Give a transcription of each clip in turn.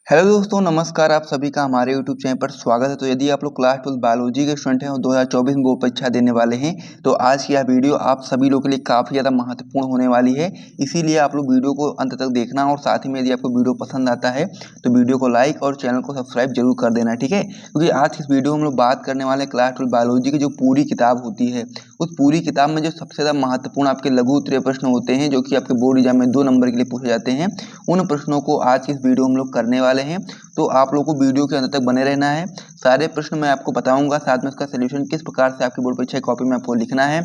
Hello दोस्तों, नमस्कार। आप सभी का हमारे यूट्यूब चैनल पर स्वागत है। तो यदि आप लोग क्लास 12 बायोलॉजी के स्टूडेंट हैं और 2024 में बोर्ड परीक्षा देने वाले हैं, तो आज की यह वीडियो आप सभी लोगों के लिए काफ़ी ज़्यादा महत्वपूर्ण होने वाली है। इसीलिए आप लोग वीडियो को अंत तक देखना और साथ ही में यदि आपको वीडियो पसंद आता है तो वीडियो को लाइक और चैनल को सब्सक्राइब जरूर कर देना, ठीक है। क्योंकि आज की इस वीडियो में हम लोग बात करने वाले हैं क्लास 12 बायोलॉजी की जो पूरी किताब होती है, उस पूरी किताब में जो सबसे ज़्यादा महत्वपूर्ण आपके लघु उत्तरीय प्रश्न होते हैं, जो कि आपके बोर्ड एग्जाम में 2 नंबर के लिए पूछे जाते हैं, उन प्रश्नों को आज की इस वीडियो में हम लोग करने वाले हैं। तो आप लोगों को वीडियो के अंत तक बने रहना है। सारे प्रश्न मैं आपको बताऊंगा, साथ में उसका सलूशन किस प्रकार से आपकी बोर्ड परीक्षा की कॉपी में आपको लिखना है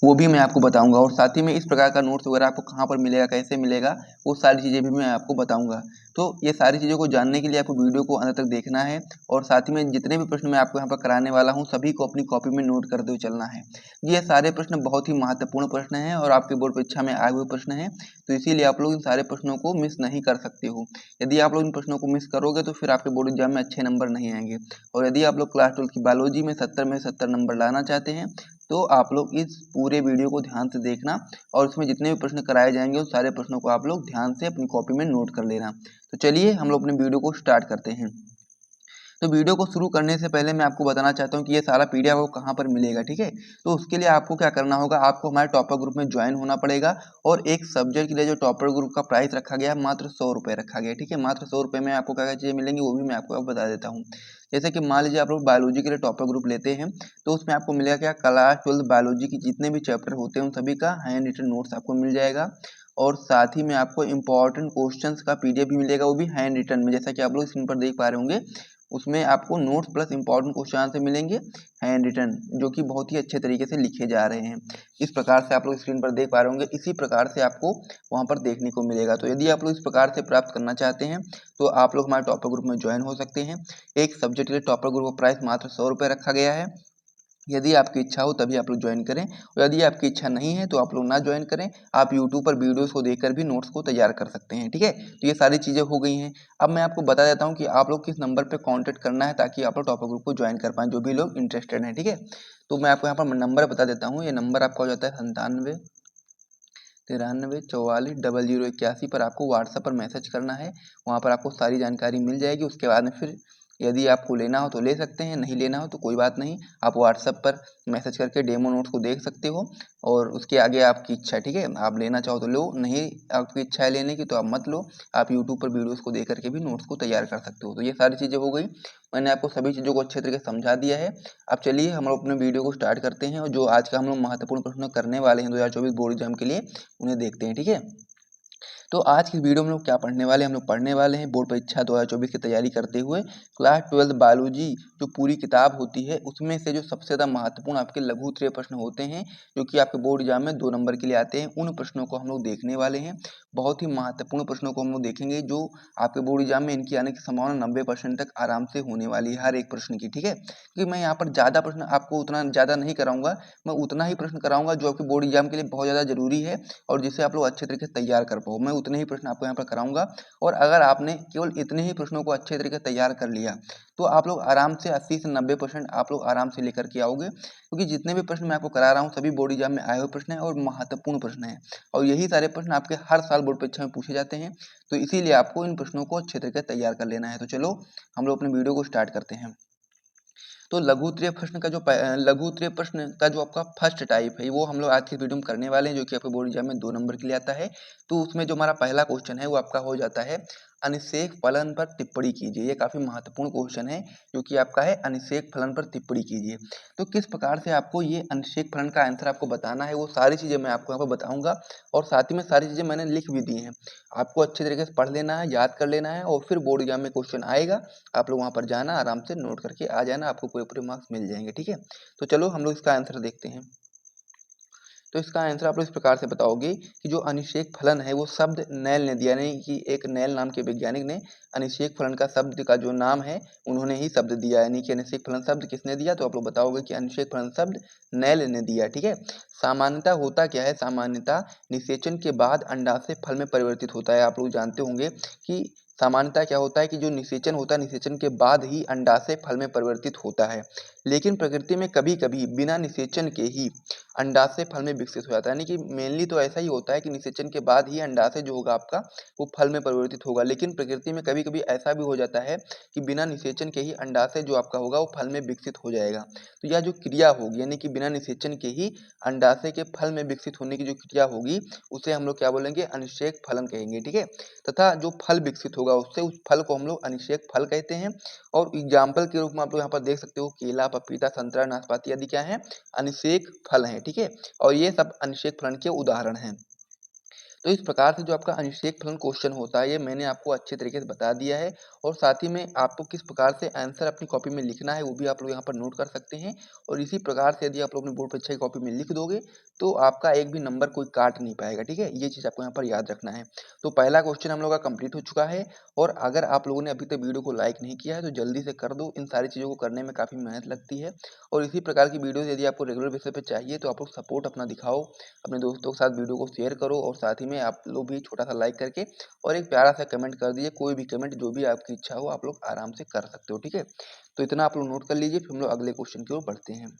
वो भी मैं आपको बताऊंगा। और साथ ही में इस प्रकार का नोट्स वगैरह आपको कहाँ पर मिलेगा, कैसे मिलेगा, वो सारी चीज़ें भी मैं आपको बताऊंगा। तो ये सारी चीज़ों को जानने के लिए आपको वीडियो को अंत तक देखना है। और साथ ही में जितने भी प्रश्न मैं आपको यहाँ पर कराने वाला हूँ, सभी को अपनी कॉपी में नोट करते हुए चलना है। ये सारे प्रश्न बहुत ही महत्वपूर्ण प्रश्न हैं और आपके बोर्ड परीक्षा में आए हुए प्रश्न हैं, तो इसीलिए आप लोग इन सारे प्रश्नों को मिस नहीं कर सकते हो। यदि आप लोग इन प्रश्नों को मिस करोगे तो फिर आपके बोर्ड एग्जाम में अच्छे नंबर नहीं आएंगे। और यदि आप लोग क्लास 12 की बायोलॉजी में 70 में 70 नंबर लाना चाहते हैं, तो आप लोग इस पूरे वीडियो को ध्यान से देखना और उसमें जितने भी प्रश्न कराए जाएंगे उन सारे प्रश्नों को आप लोग ध्यान से अपनी कॉपी में नोट कर लेना। तो चलिए हम लोग अपने वीडियो को स्टार्ट करते हैं। तो वीडियो को शुरू करने से पहले मैं आपको बताना चाहता हूँ कि ये सारा पीडीएफ आपको कहाँ पर मिलेगा, ठीक है। तो उसके लिए आपको क्या करना होगा, आपको हमारे टॉपर ग्रुप में ज्वाइन होना पड़ेगा। और एक सब्जेक्ट के लिए जो टॉपर ग्रुप का प्राइस रखा गया है, मात्र 100 रुपये रखा गया है, ठीक है। मात्र 100 रुपये में आपको क्या क्या चीज़ें मिलेंगी वो भी मैं आपको बता देता हूँ। जैसे कि मान लीजिए आप लोग बायोलॉजी के लिए टॉपर ग्रुप लेते हैं, तो उसमें आपको मिलेगा क्या, क्लास 12 बायोलॉजी की जितने भी चैप्टर होते हैं उन सभी का हैंड रिटन नोट्स आपको मिल जाएगा। और साथ ही में आपको इंपॉर्टेंट क्वेश्चंस का पीडीएफ भी मिलेगा, वो भी हैंड रिटन में, जैसा कि आप लोग स्क्रीन पर देख पा रहे होंगे। उसमें आपको notes plus important question answer मिलेंगे हैंड रिटन, जो कि बहुत ही अच्छे तरीके से लिखे जा रहे हैं। इस प्रकार से आप लोग स्क्रीन पर देख पा रहे होंगे, इसी प्रकार से आपको वहां पर देखने को मिलेगा। तो यदि आप लोग इस प्रकार से प्राप्त करना चाहते हैं तो आप लोग हमारे टॉपर ग्रुप में ज्वाइन हो सकते हैं। एक सब्जेक्ट के लिए टॉपर ग्रुप का प्राइस मात्र 100 रुपये रखा गया है। यदि आपकी इच्छा हो तभी आप लोग ज्वाइन करें, और यदि आपकी इच्छा नहीं है तो आप लोग ना ज्वाइन करें। आप यूट्यूब पर वीडियोस को देखकर भी नोट्स को तैयार कर सकते हैं, ठीक है। तो ये सारी चीज़ें हो गई हैं। अब मैं आपको बता देता हूँ कि आप लोग किस नंबर पे कांटेक्ट करना है, ताकि आप लोग टॉपर ग्रुप को ज्वाइन कर पाएँ, जो भी लोग इंटरेस्टेड हैं, ठीक है। तो मैं आपको यहाँ पर नंबर बता देता हूँ। ये नंबर आपका हो जाता है 97 93 44 0081 पर आपको व्हाट्सएप पर मैसेज करना है। वहाँ पर आपको सारी जानकारी मिल जाएगी। उसके बाद में फिर यदि आपको लेना हो तो ले सकते हैं, नहीं लेना हो तो कोई बात नहीं, आप व्हाट्सएप पर मैसेज करके डेमो नोट्स को देख सकते हो। और उसके आगे आपकी इच्छा, ठीक है। आप लेना चाहो तो लो, नहीं आपकी इच्छा है लेने की तो आप मत लो। आप यूट्यूब पर वीडियोस को देख करके भी नोट्स को तैयार कर सकते हो। तो ये सारी चीज़ें हो गई, मैंने आपको सभी चीज़ों को अच्छे तरीके से समझा दिया है। अब चलिए हम लोग अपने वीडियो को स्टार्ट करते हैं, और जो आज का हम लोग महत्वपूर्ण प्रश्न करने वाले हैं 2024 बोर्ड एग्जाम के लिए, उन्हें देखते हैं, ठीक है। तो आज की वीडियो में हम लोग क्या पढ़ने वाले हैं, हम लोग पढ़ने वाले हैं बोर्ड परीक्षा 2024 की तैयारी करते हुए क्लास 12 बायोलॉजी जो पूरी किताब होती है, उसमें से जो सबसे ज़्यादा महत्वपूर्ण आपके लघु उत्तरीय प्रश्न होते हैं, जो कि आपके बोर्ड एग्जाम में 2 नंबर के लिए आते हैं, उन प्रश्नों को हम लोग देखने वाले हैं। बहुत ही महत्वपूर्ण प्रश्नों को हम लोग देखेंगे, जो आपके बोर्ड एग्जाम में इनकी आने की संभावना 90% तक आराम से होने वाली है, हर एक प्रश्न की, ठीक है। क्योंकि मैं यहाँ पर ज़्यादा प्रश्न आपको उतना ज़्यादा नहीं कराऊंगा, मैं उतना ही प्रश्न कराऊंगा जो आपके बोर्ड एग्जाम के लिए बहुत ज़्यादा जरूरी है और जिसे आप लोग अच्छे तरीके से तैयार कर पाओ। मैं उतने ही प्रश्न आपको यहाँ पर कराऊंगा। और अगर आपने केवल इतने ही प्रश्नों को अच्छे तरीके से तैयार कर लिया, तो आप लोग आराम से 80 से 90% आप लोग आराम से लेकर के आओगे। क्योंकि जितने भी प्रश्न मैं आपको करा रहा हूँ, सभी बोर्ड एग्जाम में आए हुए प्रश्न हैं और महत्वपूर्ण प्रश्न हैं, और यही सारे प्रश्न आपके हर साल बोर्ड परीक्षा में पूछे जाते हैं। तो इसीलिए आपको इन प्रश्नों को अच्छे तरीके से तैयार कर लेना है। तो चलो हम लोग अपने वीडियो को स्टार्ट करते हैं। तो लघु उत्तरीय प्रश्न का लघु उत्तरीय प्रश्न का जो आपका फर्स्ट टाइप है, वो हम लोग आज की वीडियो में करने वाले हैं, जो कि आपके बोर्ड एग्जाम में 2 नंबर के लिए आता है। तो उसमें जो हमारा पहला क्वेश्चन है वो आपका हो जाता है, अनिषेक फलन पर टिप्पणी कीजिए। ये काफी महत्वपूर्ण क्वेश्चन है, जो कि आपका है अनिषेक फलन पर टिप्पणी कीजिए। तो किस प्रकार से आपको ये अनिषेक फलन का आंसर आपको बताना है, वो सारी चीजें मैं आपको यहाँ पर बताऊंगा। और साथ ही में सारी चीजें मैंने लिख भी दी हैं, आपको अच्छे तरीके से पढ़ लेना है, याद कर लेना है, और फिर बोर्ड एग्जाम में क्वेश्चन आएगा, आप लोग वहां पर जाना, आराम से नोट करके आ जाना, आपको पूरे पूरे मार्क्स मिल जाएंगे, ठीक है। तो चलो हम लोग इसका आंसर देखते हैं। तो इसका आंसर आप लोग इस प्रकार से बताओगे कि जो अनिषेक फलन है वो शब्द नैल ने दिया, यानी कि एक नैल नाम के वैज्ञानिक ने अनिषेक फलन का शब्द का जो नाम है उन्होंने ही शब्द दिया, यानी कि अनिषेक फलन शब्द किसने दिया, तो आप लोग बताओगे कि अनिषेक फलन शब्द नैल ने दिया, ठीक है। सामान्यता होता क्या है, सामान्यता निषेचन के बाद अंडाशय फल में परिवर्तित होता है। आप लोग जानते होंगे कि सामान्यतः क्या होता है कि जो निषेचन होता है, निषेचन के बाद ही अंडाशय फल में परिवर्तित होता है, लेकिन प्रकृति में कभी कभी बिना निषेचन के ही अंडाशय फल में विकसित हो जाता है। यानी कि मेनली तो ऐसा ही होता है कि निषेचन के बाद ही अंडाशय जो होगा आपका वो फल में परिवर्तित होगा, लेकिन प्रकृति में कभी कभी ऐसा भी हो जाता है कि बिना निषेचन के ही अंडाशय जो आपका होगा वो फल में विकसित हो जाएगा। तो यह जो क्रिया होगी यानी कि बिना निषेचन के ही अंडाशय के फल में विकसित होने की जो क्रिया होगी उसे हम लोग क्या बोलेंगे, अनिषेक फलन कहेंगे। ठीक है, तथा जो फल विकसित होगा उससे उस फल को हम लोग अनिषेक फल कहते हैं। और एग्जाम्पल के रूप में आप लोग यहाँ पर देख सकते हो केला, पपीता, संतरा, नाशपाती आदि क्या है, अनिषेक फल हैं। ठीक है, और ये सब अनिषेक फलन के उदाहरण हैं। तो इस प्रकार से जो आपका अनिषेक फलन क्वेश्चन होता है ये मैंने आपको अच्छे तरीके से बता दिया है, और साथ ही में आपको किस प्रकार से आंसर अपनी कॉपी में लिखना है वो भी आप लोग यहाँ पर नोट कर सकते हैं। और इसी प्रकार से यदि आप लोग अपनी बोर्ड परीक्षा की कॉपी में लिख दोगे तो आपका एक भी नंबर कोई काट नहीं पाएगा। ठीक है, ये चीज़ आपको यहाँ पर याद रखना है। तो पहला क्वेश्चन हम लोग का कंप्लीट हो चुका है, और अगर आप लोगों ने अभी तक वीडियो को लाइक नहीं किया है तो जल्दी से कर दो। इन सारी चीज़ों को करने में काफ़ी मेहनत लगती है, और इसी प्रकार की वीडियोज़ यदि आपको रेगुलर बेसिस पे चाहिए तो आप लोग सपोर्ट अपना दिखाओ, अपने दोस्तों के साथ वीडियो को शेयर करो, और साथ ही में आप लोग भी छोटा सा लाइक करके और एक प्यारा सा कमेंट कर दीजिए। कोई भी कमेंट जो भी आपकी इच्छा हो आप लोग आराम से कर सकते हो। ठीक है, तो इतना आप लोग नोट कर लीजिए, फिर हम लोग अगले क्वेश्चन की ओर बढ़ते हैं।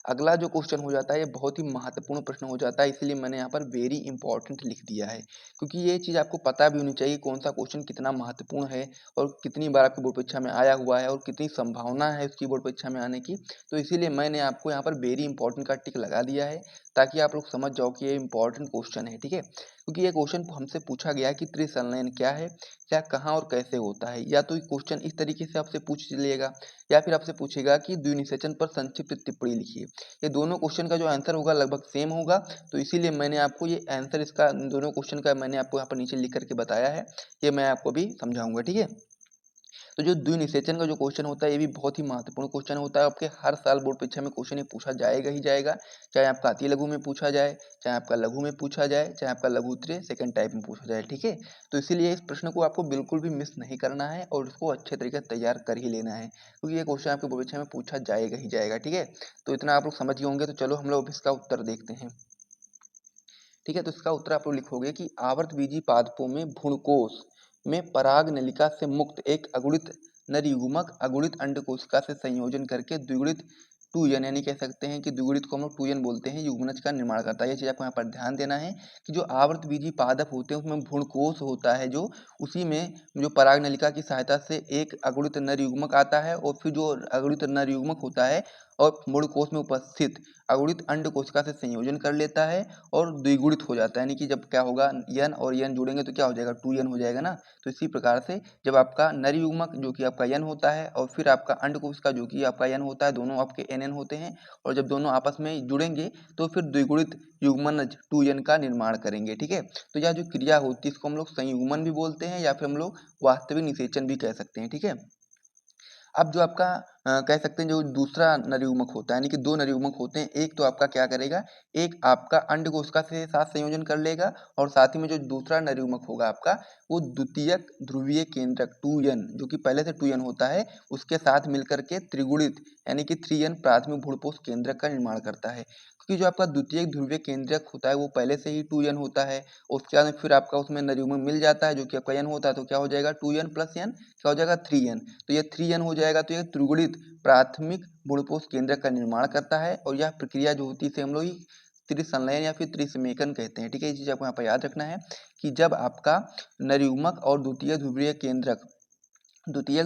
अगला जो क्वेश्चन हो जाता है ये बहुत ही महत्वपूर्ण प्रश्न हो जाता है, इसलिए मैंने यहाँ पर वेरी इंपॉर्टेंट लिख दिया है, क्योंकि ये चीज़ आपको पता भी होनी चाहिए कौन सा क्वेश्चन कितना महत्वपूर्ण है और कितनी बार आपकी बोर्ड परीक्षा में आया हुआ है और कितनी संभावना है उसकी बोर्ड परीक्षा में आने की। तो इसीलिए मैंने आपको यहाँ पर वेरी इंपॉर्टेंट का टिक लगा दिया है, ताकि आप लोग समझ जाओ कि ये इंपॉर्टेंट क्वेश्चन है। ठीक है, क्योंकि ये क्वेश्चन हमसे पूछा गया है कि त्रिसंलयन क्या है, क्या, कहाँ और कैसे होता है। या तो क्वेश्चन इस तरीके से आपसे पूछ लेगा, या फिर आपसे पूछेगा कि द्विनिषेचन पर संक्षिप्त टिप्पणी लिखिए। ये दोनों क्वेश्चन का जो आंसर होगा लगभग सेम होगा, तो इसीलिए मैंने आपको ये आंसर इसका दोनों क्वेश्चन का मैंने आपको यहाँ पर नीचे लिख करके बताया है, ये मैं आपको भी समझाऊंगा। ठीक है, तो जो द्विनिषेचन का जो क्वेश्चन होता है ये भी बहुत ही महत्वपूर्ण क्वेश्चन होता है। आपके हर साल बोर्ड परीक्षा में क्वेश्चन ये पूछा जाएगा ही जाएगा, चाहे आपका अति लघु में पूछा जाए, चाहे आपका लघु में पूछा जाए, चाहे आपका लघु उत्तरीय सेकंड टाइप में पूछा जाए। ठीक है, तो इसीलिए इस प्रश्न को आपको बिल्कुल भी मिस नहीं करना है और इसको अच्छे तरीके से तैयार कर ही लेना है, क्योंकि ये क्वेश्चन आपके बोर्ड परीक्षा में पूछा जाएगा ही जाएगा। ठीक है, तो इतना आप लोग समझ गए होंगे, तो चलो हम लोग इसका उत्तर देखते हैं। ठीक है, तो इसका उत्तर आप लोग लिखोगे कि आवर्तबीजी पादपों में भ्रूणकोश में पराग नलिका से मुक्त एक अगुणित नर युग्मक अगुणित अंडकोशिका से संयोजन करके द्विगुणित 2n यानी कह सकते हैं कि द्विगुणित को हम लोग 2n बोलते हैं युग्मनज का निर्माण करता है। ये चीज आपको यहाँ पर ध्यान देना है कि जो आवर्तबीजी पादप होते हैं उसमें भ्रूणकोश होता है, जो उसी में जो पराग नलिका की सहायता से एक अगुणित नर युग्मक आता है, और फिर जो अगुणित नर युग्मक होता है और भ्रूणकोश में उपस्थित अगुणित अंड कोशिका से संयोजन कर लेता है और द्विगुणित हो जाता है। यानी कि जब क्या होगा, यन और यन जुड़ेंगे तो क्या हो जाएगा, 2n हो जाएगा ना। तो इसी प्रकार से जब आपका नर युग्मक जो कि आपका यन होता है और फिर आपका अंड कोशिका जो कि आपका यन होता है, दोनों आपके nn होते हैं, और जब दोनों आपस में जुड़ेंगे तो फिर द्विगुणित युग्मनज 2n का निर्माण करेंगे। ठीक है, तो यह जो क्रिया होती है इसको हम लोग संयुग्मन भी बोलते हैं, या फिर हम लोग वास्तविक निषेचन भी कह सकते हैं। ठीक है, अब जो आपका कह सकते हैं जो दूसरा नरयुग्मक होता है, यानी कि दो नरयुग्मक होते हैं, एक तो आपका क्या करेगा, एक आपका अंड कोशिका से साथ संयोजन कर लेगा, और साथ ही में जो दूसरा नरयुग्मक होगा आपका वो द्वितीयक ध्रुवीय केंद्रक 2n जो कि पहले से 2n होता है उसके साथ मिलकर के त्रिगुणित यानी कि 3n प्राथमिक भ्रूणपोष केंद्रक का निर्माण करता है। क्योंकि जो आपका द्वितीयक ध्रुवीय केंद्रक होता है वो पहले से ही 2n होता है, उसके बाद फिर आपका उसमें नरयुग्मक मिल जाता है जो कि आपका n होता है, तो क्या हो जाएगा 2n प्लस n क्या हो जाएगा 3n, तो ये 3n हो जाएगा। तो ये त्रिगुणित प्राथमिक भ्रूणपोष केंद्रक का निर्माण करता है, और यह प्रक्रिया जो होती है इसे हम लोग त्रिसंलयन या फिर त्रिसमेकन कहते हैं। ठीक है, ये चीज आपको यहाँ पर याद रखना है कि जब आपका नरयुग्मक और द्वितीयक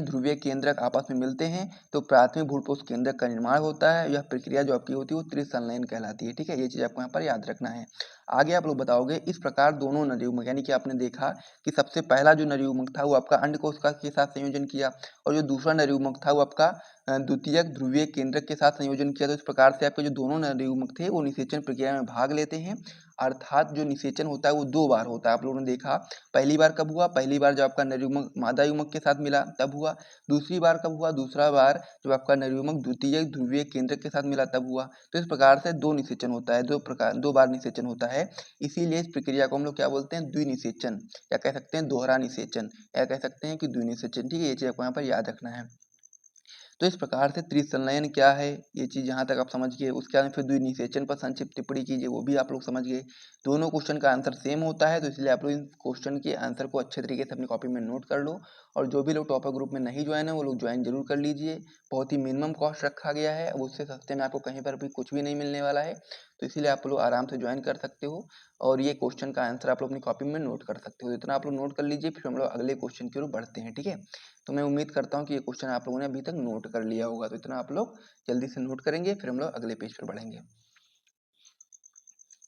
ध्रुवीय केंद्रक आपस में मिलते हैं तो प्राथमिक भ्रूणपोष केंद्रक का निर्माण होता है। यह प्रक्रिया जो आपकी होती है वो त्रिसंलयन कहलाती है। ठीक है, ये चीज आपको यहाँ पर याद रखना है। आगे आप लोग बताओगे इस प्रकार दोनों नरयुग्मक, यानी कि आपने देखा कि सबसे पहला जो नरयुग्मक था वो आपका अंड कोशिका के साथ संयोजन किया, और जो दूसरा नरयुग्मक था वो आपका द्वितीयक ध्रुवीय केंद्रक के साथ संयोजन किया। तो इस प्रकार से आपके जो दोनों नरयुग्मक थे वो निषेचन प्रक्रिया में भाग लेते हैं, अर्थात जो निषेचन होता है वो दो बार होता है। आप लोगों ने देखा पहली बार कब हुआ, पहली बार जब आपका नरयुग्मक मादा युग्मक के साथ मिला तब हुआ। दूसरी बार कब हुआ, दूसरा बार जब आपका नरयुग्मक द्वितीयक ध्रुवीय केंद्रक के साथ मिला तब हुआ। तो इस प्रकार से दो निषेचन होता है, दो बार निषेचन होता है। इसीलिए इस प्रक्रिया को हम लोग क्या बोलते हैं, द्विनिषेचन, या कह सकते हैं दोहरा निषेचन, या कह सकते हैं कि द्विनिषेचन। ठीक है, ये चीज आपको यहाँ पर याद रखना है। तो इस प्रकार से त्रिसंलयन क्या है ये चीज़ यहाँ तक आप समझ गए। उसके बाद फिर द्विनिषेचन पर संक्षिप्त टिप्पणी कीजिए, वो भी आप लोग समझ गए। दोनों क्वेश्चन का आंसर सेम होता है, तो इसलिए आप लोग इन क्वेश्चन के आंसर को अच्छे तरीके से अपनी कॉपी में नोट कर लो। और जो भी लोग टॉपर ग्रुप में नहीं ज्वाइन है वो लोग ज्वाइन जरूर कर लीजिए। बहुत ही मिनिमम कॉस्ट रखा गया है, अब उससे सस्ते में आपको कहीं पर भी कुछ भी नहीं मिलने वाला है, तो इसीलिए आप लोग आराम से ज्वाइन कर सकते हो। और ये क्वेश्चन का आंसर आप लोग अपनी कॉपी में नोट कर सकते हो। इतना आप लोग नोट कर लीजिए, फिर हम लोग अगले क्वेश्चन की ओर बढ़ते हैं, ठीक है। तो मैं उम्मीद करता हूँ कि ये क्वेश्चन आप लोगों ने अभी तक नोट कर लिया होगा, तो इतना आप लोग जल्दी से नोट करेंगे, फिर हम लोग अगले पेज पर बढ़ेंगे।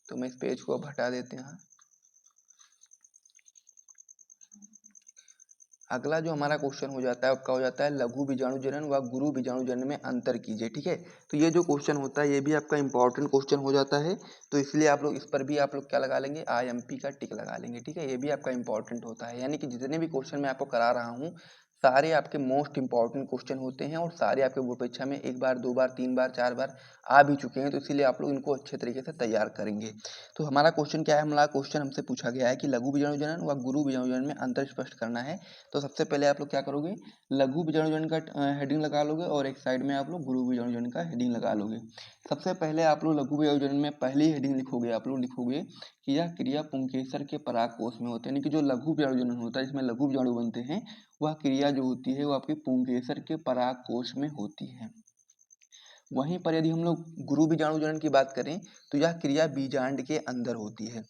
तो मैं इस पेज को अब हटा देते हैं। अगला जो हमारा क्वेश्चन हो जाता है आपका हो जाता है लघु बीजाणु जनन व गुरु बीजाणु जनन में अंतर कीजिए, ठीक है। तो ये जो क्वेश्चन होता है ये भी आपका इंपॉर्टेंट क्वेश्चन हो जाता है, तो इसलिए आप लोग इस पर भी आप लोग क्या लगा लेंगे, IMP का टिक लगा लेंगे, ठीक है। ये भी आपका इंपॉर्टेंट होता है, यानी कि जितने भी क्वेश्चन मैं आपको करा रहा हूँ सारे आपके मोस्ट इंपॉर्टेंट क्वेश्चन होते हैं, और सारे आपके बोर्ड परीक्षा में 1 बार 2 बार 3 बार 4 बार आ भी चुके हैं, तो इसीलिए आप लोग इनको अच्छे तरीके से तैयार करेंगे। तो हमारा क्वेश्चन क्या है, हमारा क्वेश्चन हमसे पूछा गया है कि लघु बीजाणु जनन व गुरु बीजाणु जनन में अंतर स्पष्ट करना है। तो सबसे पहले आप लोग क्या करोगे, लघु बीजाणु जनन का हेडिंग लगा लोगे और एक साइड में आप लोग गुरु बीजाणु जनन का हेडिंग लगा लोगे। सबसे पहले आप लोग लघु बीजाणु जनन में पहली हेडिंग लिखोगे, आप लोग लिखोगे कि यह क्रिया पुंकेसर के परागकोश में होते हैं, यानी कि जो लघु बीजाणु जनन होता है जिसमें लघु बीजाणु बनते हैं, वह क्रिया जो होती है वो आपके पुंकेसर के परागकोश में होती है। वहीं पर यदि हम लोग गुरु बीजाणु जनन की बात करें तो यह क्रिया बीजांड के अंदर होती है।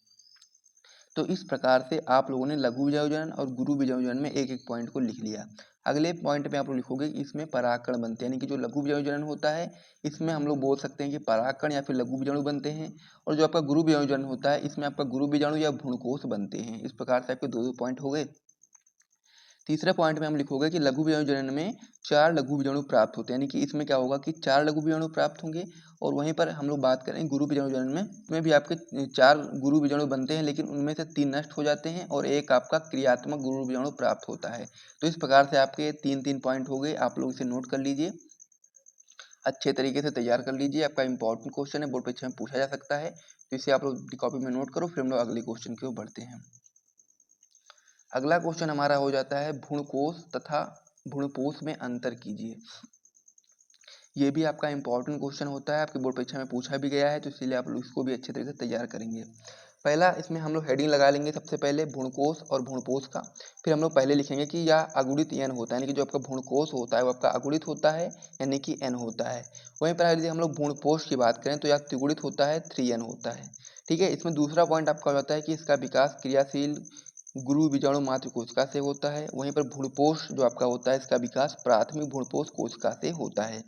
तो इस प्रकार से आप लोगों ने लघु बीजाणु जनन और गुरु बीजाणु जनन में एक एक पॉइंट को लिख लिया। अगले पॉइंट में आप लोग लिखोगे कि इसमें परागकण बनते हैं, यानी कि जो लघु बीजाणु जनन होता है इसमें हम लोग बोल सकते हैं कि परागकण या फिर लघु बीजाणु बनते हैं, और जो आपका गुरु बीजाणु जनन होता है इसमें आपका गुरु बीजाणु या भ्रूणकोष बनते हैं। इस प्रकार से आपके दो पॉइंट हो गए। तीसरे पॉइंट में हम लिखोगे कि लघु बीजाणु जनन में 4 लघु बीजाणु प्राप्त होते हैं, यानी कि इसमें क्या होगा कि 4 लघु बीजाणु प्राप्त होंगे। और वहीं पर हम लोग बात करें गुरु बीजाणु जनन में भी आपके 4 गुरु बीजाणु बनते हैं, लेकिन उनमें से 3 नष्ट हो जाते हैं और एक आपका क्रियात्मक गुरु बीजाणु प्राप्त होता है। तो इस प्रकार से आपके 3 पॉइंट हो गए, आप लोग इसे नोट कर लीजिए, अच्छे तरीके से तैयार कर लीजिए। आपका इंपॉर्टेंट क्वेश्चन है, बोर्ड परीक्षा में पूछा जा सकता है, तो इसे आप लोग कॉपी में नोट करो, फिर हम लोग अगले क्वेश्चन की ओर बढ़ते हैं। अगला क्वेश्चन हमारा हो जाता है भ्रूणकोष तथा भ्रूणपोष में अंतर कीजिए। ये भी आपका इंपॉर्टेंट क्वेश्चन होता है, आपके बोर्ड परीक्षा में पूछा भी गया है, तो इसीलिए आप लोग इसको भी अच्छे तरीके से तैयार करेंगे। पहला इसमें हम लोग हेडिंग लगा लेंगे सबसे पहले भ्रूणकोष और भ्रूणपोष का। फिर हम लोग पहले लिखेंगे कि यह अगुणित एन होता है, यानी कि जो आपका भ्रूणकोष होता है वो आपका अगुणित होता है, यानी कि एन होता है। वहीं पर यदि हम लोग भ्रूणपोष की बात करें तो यह त्रिगुणित होता है, 3n होता है, ठीक है। इसमें दूसरा पॉइंट आपका हो जाता है कि इसका विकास क्रियाशील गुरु बीजाणु मात्र कोशिका से होता है। वहीं पर भ्रूणपोष जो आपका होता है इसका विकास प्राथमिक भ्रूणपोष कोशिका से होता है।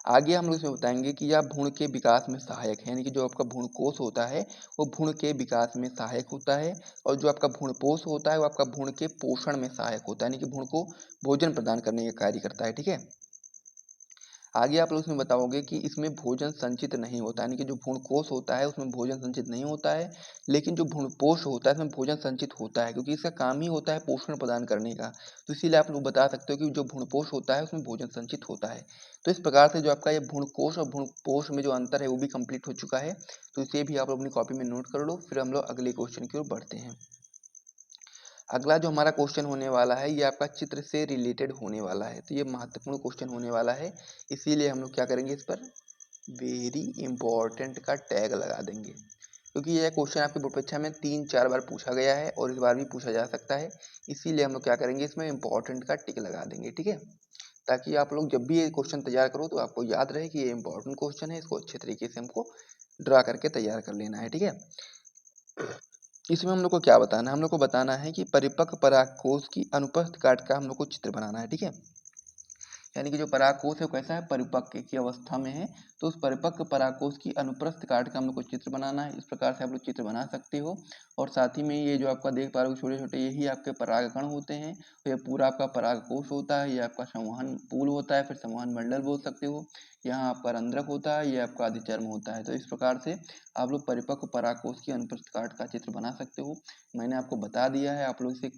आगे हम लोग इसमें बताएंगे कि यह भ्रूण के विकास में सहायक है, यानी कि जो आपका भ्रूणकोष होता है वो भ्रूण के विकास में सहायक होता है, और जो आपका भ्रूणपोष होता है वो आपका भ्रूण के पोषण में सहायक होता है, यानी कि भ्रूण को भोजन प्रदान करने का कार्य करता है, ठीक है। आगे आप लोग इसमें बताओगे कि इसमें भोजन संचित नहीं होता, यानी कि जो भ्रूणकोष होता है उसमें भोजन संचित नहीं होता है, लेकिन जो भ्रूणपोष होता है इसमें भोजन संचित होता है, क्योंकि इसका काम ही होता है पोषण प्रदान करने का। तो इसीलिए आप लोग बता सकते हो कि जो भ्रूणपोष होता है उसमें भोजन संचित होता है। तो इस प्रकार से जो आपका ये भ्रूणकोष और भ्रूणपोष में जो अंतर है वो भी कंप्लीट हो चुका है, तो इसे भी आप लोग अपनी कॉपी में नोट कर लो, फिर हम लोग अगले क्वेश्चन की ओर बढ़ते हैं। अगला जो हमारा क्वेश्चन होने वाला है ये आपका चित्र से रिलेटेड होने वाला है, तो ये महत्वपूर्ण क्वेश्चन होने वाला है, इसीलिए हम लोग क्या करेंगे, इस पर वेरी इंपॉर्टेंट का टैग लगा देंगे, क्योंकि यह क्वेश्चन आपकी बोर्ड परीक्षा में 3-4 बार पूछा गया है और इस बार भी पूछा जा सकता है, इसीलिए हम लोग क्या करेंगे, इसमें इंपॉर्टेंट का टिक लगा देंगे, ठीक है। ताकि आप लोग जब भी ये क्वेश्चन तैयार करो तो आपको याद रहे कि ये इंपॉर्टेंट क्वेश्चन है, इसको अच्छे तरीके से हमको ड्रा करके तैयार कर लेना है, ठीक है। इसमें हम लोग को क्या बताना है, हम लोग को बताना है कि परिपक्व परागकोश की अनुपस्थित काट का हम लोग को चित्र बनाना है, ठीक है। यानी कि जो परागकोश है वो कैसा है, परिपक्व की अवस्था में है, तो उस परिपक्व परागकोश की अनुप्रस्थ काट का हम लोग को चित्र बनाना है। इस प्रकार से आप लोग चित्र बना सकते हो, और साथ ही में ये जो आपका देख पा रहे हो छोटे छोटे यही आपके परागकण होते हैं, तो ये पूरा आपका परागकोश होता है, ये आपका संवहन पूल होता है, फिर संवहन मंडल बोल सकते हो, यहाँ आपका रंध्रक होता है, ये आपका अधिचर्म होता है। तो इस प्रकार से आप लोग परिपक्व परागकोश की अनुप्रस्थ काट का चित्र बना सकते हो। मैंने आपको बता दिया है, आप लोग इसे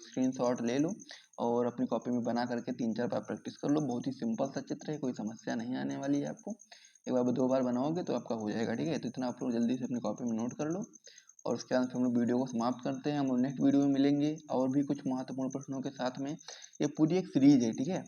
स्क्रीनशॉट ले लो और अपनी कॉपी में बना करके 3-4 बार प्रैक्टिस कर लो। बहुत ही सिंपल सा चित्र है, कोई समस्या नहीं आने वाली है आपको, एक बार 2 बार बनाओगे तो आपका हो जाएगा, ठीक है। तो इतना आप लोग जल्दी से अपनी कॉपी में नोट कर लो, और उसके बाद हम लोग वीडियो को समाप्त करते हैं। हम लोग नेक्स्ट वीडियो में मिलेंगे और भी कुछ महत्वपूर्ण प्रश्नों के साथ में। ये पूरी एक सीरीज है, ठीक है।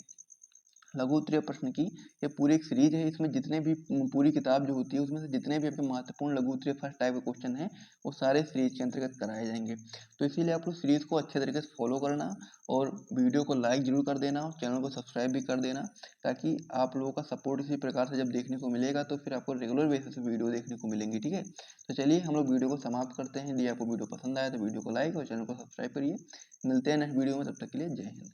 लघु उत्तरीय प्रश्न की ये पूरी एक सीरीज है। इसमें जितने भी पूरी किताब जो होती है उसमें से जितने भी आपके महत्वपूर्ण लघु उत्तरीय फर्स्ट टाइप के क्वेश्चन हैं वो सारे सीरीज के अंतर्गत कराए जाएंगे। तो इसीलिए आप लोग सीरीज को अच्छे तरीके से फॉलो करना और वीडियो को लाइक जरूर कर देना और चैनल को सब्सक्राइब भी कर देना, ताकि आप लोगों का सपोर्ट इसी प्रकार से जब देखने को मिलेगा तो फिर आपको रेगुलर बेसिस पे वीडियो देखने को मिलेंगी। ठीक है, तो चलिए हम लोग वीडियो को समाप्त करते हैं। यदि आपको वीडियो पसंद आया तो वीडियो को लाइक और चैनल को सब्सक्राइब करिए। मिलते हैं नेक्स्ट वीडियो में, तब तक के लिए जय हिंद।